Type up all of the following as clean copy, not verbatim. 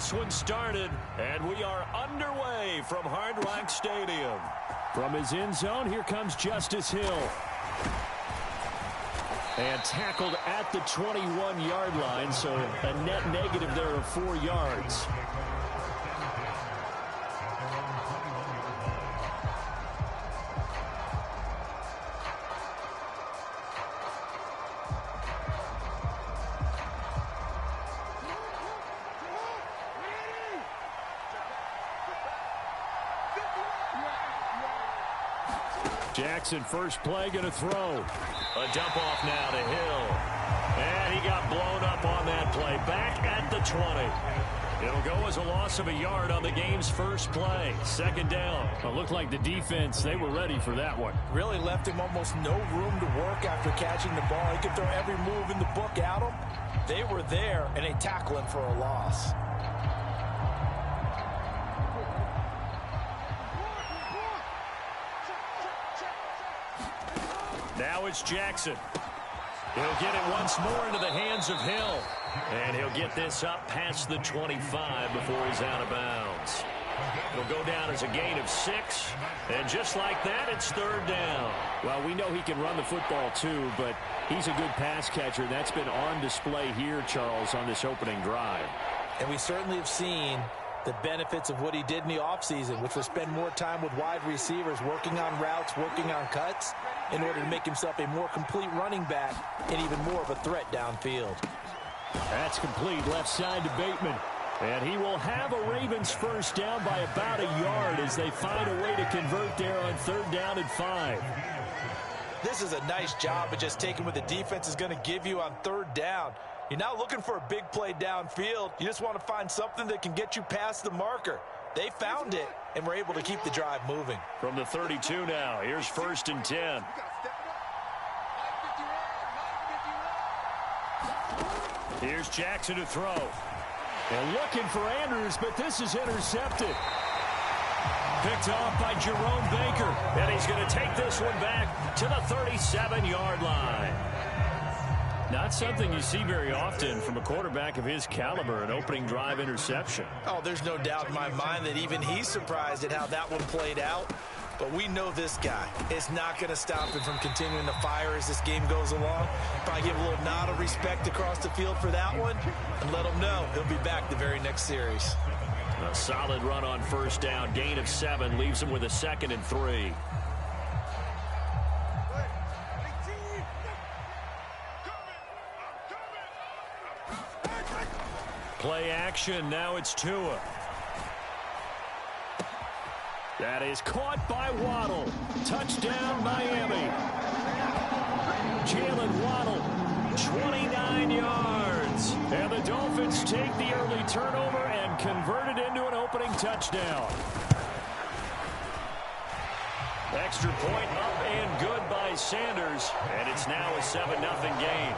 this one started, and we are underway from Hard Rock Stadium. From his end zone, here comes Justice Hill. And tackled at the 21-yard line, so a net negative there of 4 yards. Jackson, first play, going to throw. A dump off now to Hill. And he got blown up on that play. Back at the 20. It'll go as a loss of a yard on the game's first play. Second down. It looked like the defense, they were ready for that one. Really left him almost no room to work after catching the ball. He could throw every move in the book at him. They were there, and they tackle him for a loss. Now it's Jackson. He'll get it once more into the hands of Hill. And he'll get this up past the 25 before he's out of bounds. It'll go down as a gain of 6. And just like that, it's third down. Well, we know he can run the football too, but he's a good pass catcher. That's been on display here, Charles, on this opening drive. And we certainly have seen the benefits of what he did in the offseason, which was spend more time with wide receivers, working on routes, working on cuts, in order to make himself a more complete running back and even more of a threat downfield. That's complete left side to Bateman. And he will have a Ravens first down by about a yard as they find a way to convert there on third down and 5. This is a nice job of just taking what the defense is going to give you on third down. You're not looking for a big play downfield. You just want to find something that can get you past the marker. They found it and were able to keep the drive moving. From the 32 now, here's first and 10. Here's Jackson to throw. And looking for Andrews, but this is intercepted. Picked off by Jerome Baker. And he's going to take this one back to the 37-yard line. Not something you see very often from a quarterback of his caliber, an opening drive interception. Oh, there's no doubt in my mind that even he's surprised at how that one played out. But we know this guy is not going to stop him from continuing to fire as this game goes along. Probably give a little nod of respect across the field for that one and let him know he'll be back the very next series. A solid run on first down. Gain of 7 leaves him with a 2nd and 3. Play action. Now it's Tua. That is caught by Waddle. Touchdown, Miami. Jalen Waddle, 29 yards. And the Dolphins take the early turnover and convert it into an opening touchdown. Extra point up and good by Sanders. And it's now a 7-0 game.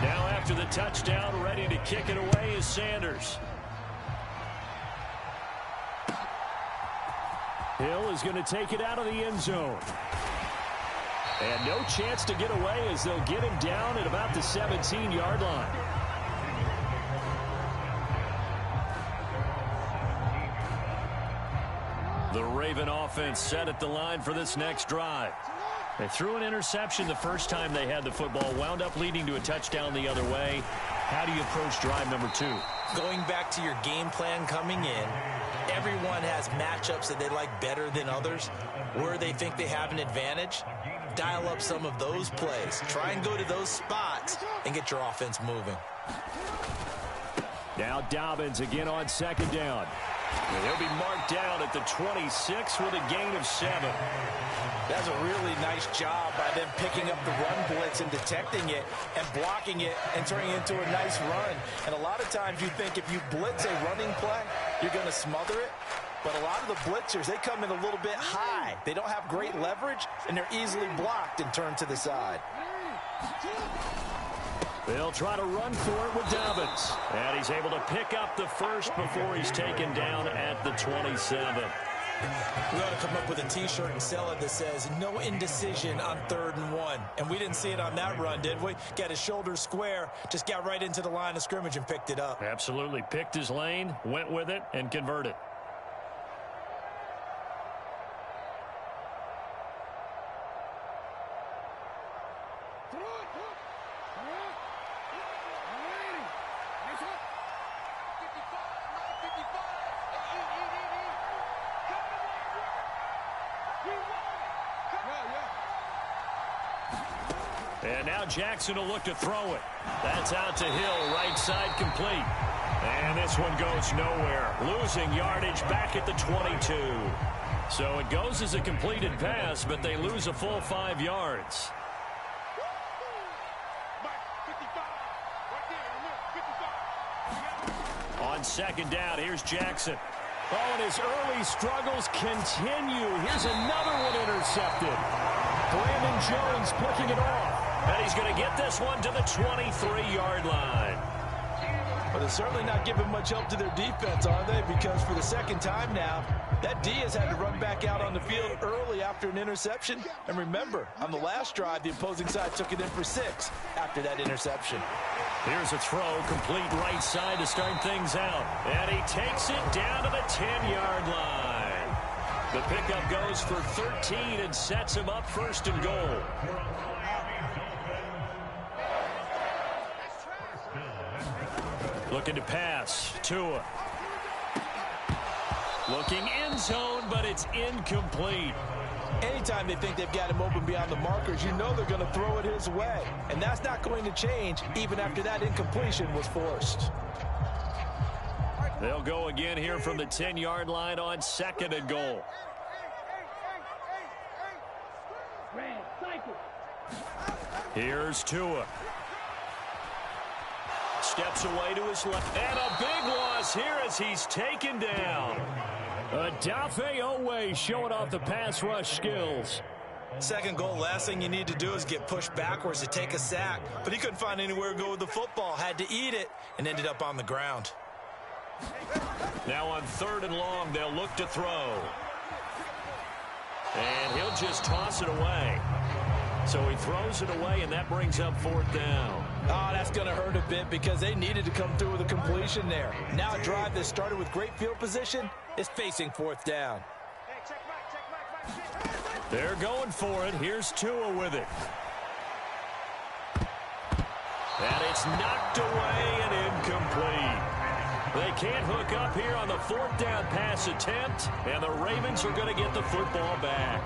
Now after the touchdown, ready to kick it away is Sanders. Hill is going to take it out of the end zone. And no chance to get away as they'll get him down at about the 17-yard line. The Raven offense set at the line for this next drive. They threw an interception the first time they had the football, wound up leading to a touchdown the other way. How do you approach drive number 2? Going back to your game plan coming in, everyone has matchups that they like better than others, where they think they have an advantage. Dial up some of those plays. Try and go to those spots and get your offense moving. Now Dobbins again on second down. He'll be marked down at the 26 with a gain of 7. That's a really nice job by them picking up the run blitz and detecting it and blocking it and turning it into a nice run. And a lot of times you think if you blitz a running play, you're going to smother it. But a lot of the blitzers, they come in a little bit high. They don't have great leverage, and they're easily blocked and turned to the side. They'll try to run for it with Dobbins. And he's able to pick up the first before he's taken down at the 27. We ought to come up with a T-shirt and sell it that says, no indecision on 3rd and 1. And we didn't see it on that run, did we? Got his shoulders square, just got right into the line of scrimmage and picked it up. Absolutely. Picked his lane, went with it, and converted. And now Jackson will look to throw it. That's out to Hill, right side complete. And this one goes nowhere. Losing yardage back at the 22. So it goes as a completed pass, but they lose a full 5 yards. On 2nd down, here's Jackson. Oh, and his early struggles continue. Here's another one intercepted. Brandon Jones picking it off. And he's going to get this one to the 23-yard line. But they're certainly not giving much help to their defense, are they? Because for the 2nd time now, that D has had to run back out on the field early after an interception. And remember, on the last drive, the opposing side took it in for 6 after that interception. Here's a throw, complete right side to start things out. And he takes it down to the 10-yard line. The pickup goes for 13 and sets him up 1st and goal. Looking to pass. Tua. Looking end zone, but it's incomplete. Anytime they think they've got him open beyond the markers, you know they're going to throw it his way. And that's not going to change even after that incompletion was forced. They'll go again here from the 10-yard line on 2nd and goal. Here's Tua. Steps away to his left. And a big loss here as he's taken down. Odafe Oweh showing off the pass rush skills. 2nd goal, last thing you need to do is get pushed backwards to take a sack. But he couldn't find anywhere to go with the football. Had to eat it and ended up on the ground. Now on 3rd and long, they'll look to throw. And he'll just toss it away. So he throws it away, and that brings up 4th down. Oh, that's going to hurt a bit because they needed to come through with a completion there. Now a drive that started with great field position is facing 4th down. They're going for it. Here's Tua with it. And it's knocked away and incomplete. They can't hook up here on the 4th down pass attempt, and the Ravens are going to get the football back.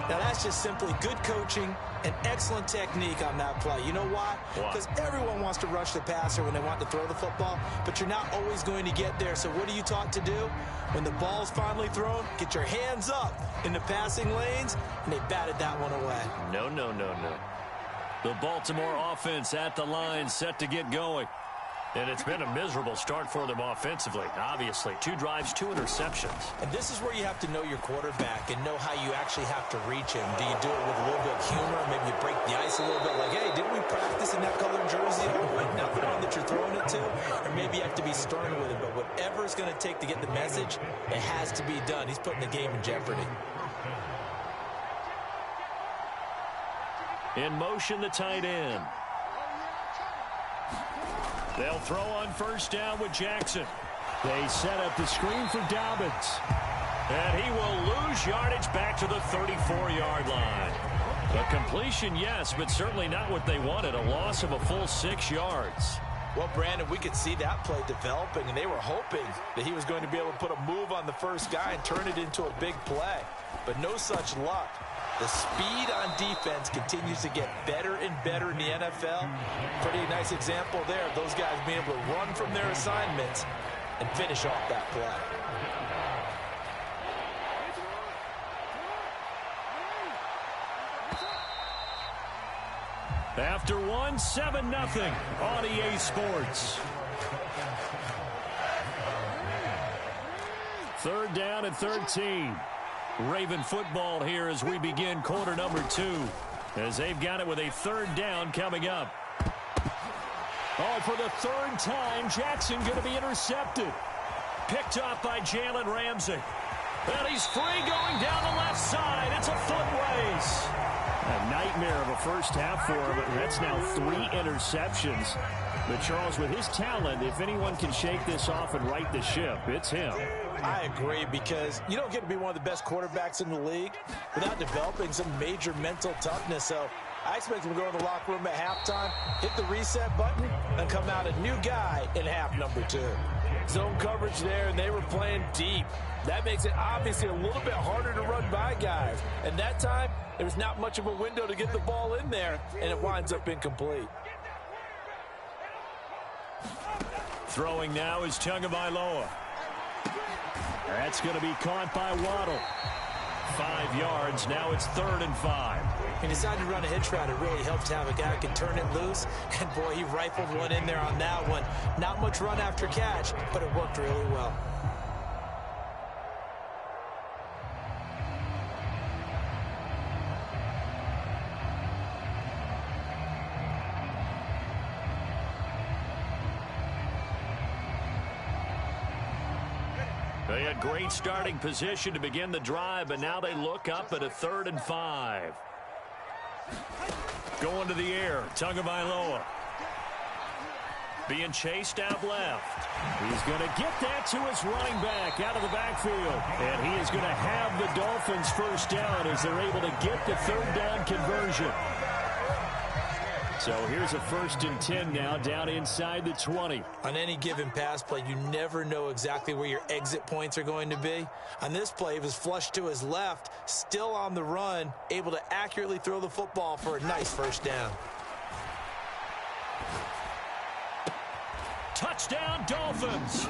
Now, that's just simply good coaching and excellent technique on that play. You know why? Because everyone wants to rush the passer when they want to throw the football, but you're not always going to get there. So what are you taught to do? When the ball's finally thrown, get your hands up in the passing lanes, and they batted that one away. No, no, no, no. The Baltimore offense at the line, set to get going. And it's been a miserable start for them offensively, obviously. 2 drives, 2 interceptions. And this is where you have to know your quarterback and know how you actually have to reach him. Do you do it with a little bit of humor? Maybe you break the ice a little bit like, hey, didn't we practice in that colored jersey? Not the one that you're throwing it to. Or maybe you have to be stern with him. But whatever it's going to take to get the message, it has to be done. He's putting the game in jeopardy. In motion, the tight end. They'll throw on 1st down with Jackson. They set up the screen for Dobbins. And he will lose yardage back to the 34-yard line. A completion, yes, but certainly not what they wanted. A loss of a full 6 yards. Well, Brandon, we could see that play developing, and they were hoping that he was going to be able to put a move on the first guy and turn it into a big play. But no such luck. The speed on defense continues to get better and better in the NFL. Pretty nice example there of those guys being able to run from their assignments and finish off that play. After 1, 7-0 on EA Sports. 3rd down and 13. Raven football here as we begin quarter number 2. As they've got it with a 3rd down coming up. Oh, for the 3rd time, Jackson going to be intercepted. Picked off by Jalen Ramsey. And he's free going down the left side. It's a foot race. A nightmare of a first half for him. That's now 3 interceptions. But Charles, with his talent, if anyone can shake this off and right the ship, it's him. I agree, because you don't get to be one of the best quarterbacks in the league without developing some major mental toughness. So I expect him to go in the locker room at halftime, hit the reset button, and come out a new guy in half number 2. Zone coverage there, and they were playing deep. That makes it obviously a little bit harder to run by guys. And that time, there's not much of a window to get the ball in there, and it winds up incomplete. Throwing now is Tagovailoa. That's going to be caught by Waddle. 5 yards. Now it's 3rd and 5. He decided to run a hitch route. It really helped to have a guy who can turn it loose. And, boy, he rifled one in there on that one. Not much run after catch, but it worked really well. They had great starting position to begin the drive, but now they look up at a 3rd and 5. Going to the air, Tagovailoa. Being chased out left. He's going to get that to his running back out of the backfield. And he is going to have the Dolphins first down as they're able to get the 3rd down conversion. So here's a 1st and 10 now, down inside the 20. On any given pass play, you never know exactly where your exit points are going to be. On this play, it was flushed to his left, still on the run, able to accurately throw the football for a nice first down. Touchdown, Dolphins.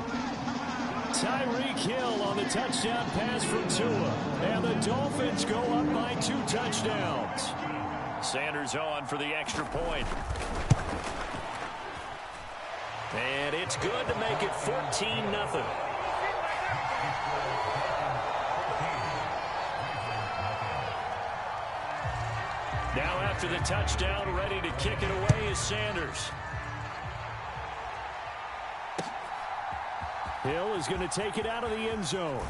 Tyreek Hill on the touchdown pass from Tua. And the Dolphins go up by 2 touchdowns. Sanders on for the extra point. And it's good to make it 14-0. Now after the touchdown, ready to kick it away is Sanders. Hill is going to take it out of the end zone.